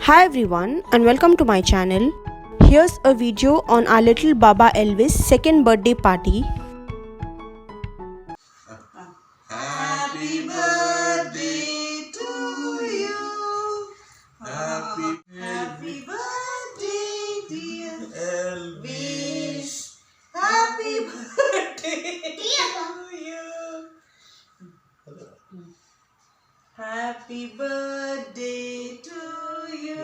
Hi everyone and welcome to my channel. Here's a video on our little Baba Elvis' second birthday party. Happy birthday to you. Happy birthday, dear Elvis. Happy birthday to you. Happy birthday to you.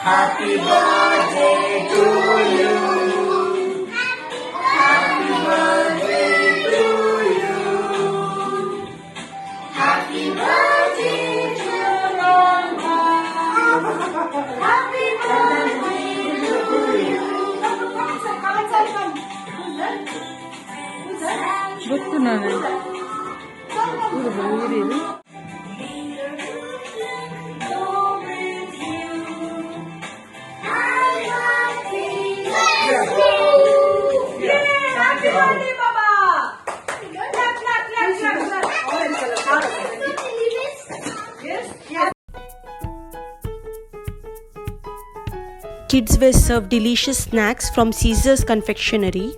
Happy birthday to you. Happy birthday to you. Happy birthday to Mama. Happy birthday to you. Kids were served delicious snacks from Caesar's confectionery.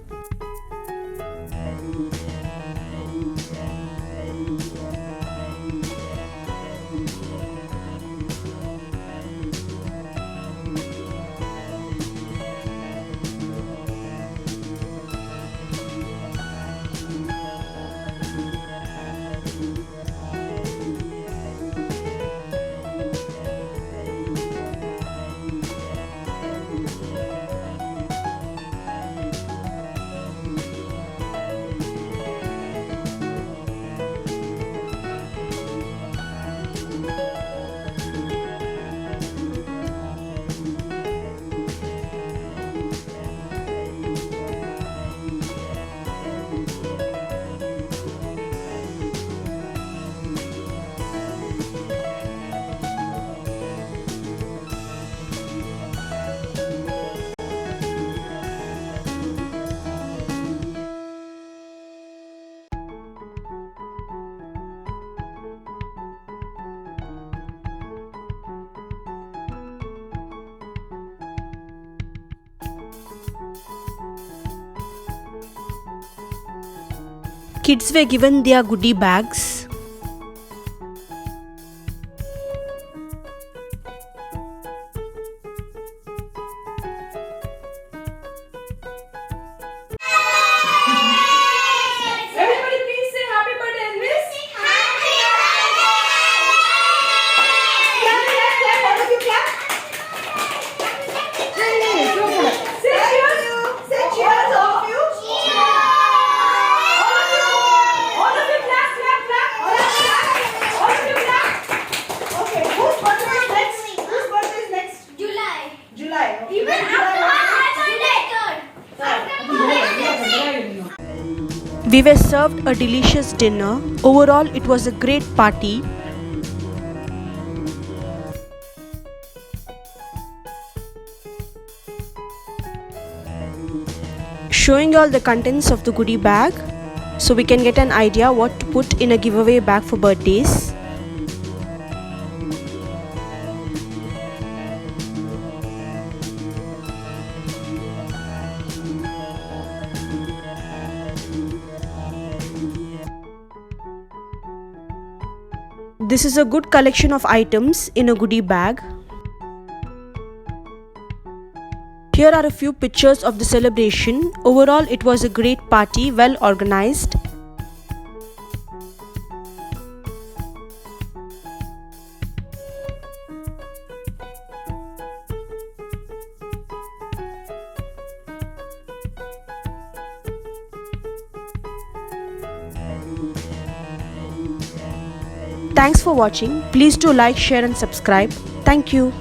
Kids were given their goodie bags. Everybody please say happy birthday Elvis. Happy birthday. Clap, all of you clap. Say cheers. Say cheers all of you. All of you clap, clap, clap. Even We were served a delicious dinner. Overall, it was a great party. Showing you all the contents of the goodie bag so we can get an idea what to put in a giveaway bag for birthdays. This is a good collection of items in a goodie bag. Here are a few pictures of the celebration. Overall, it was a great party, well organized. Thanks for watching. Please do like, share and subscribe. Thank you.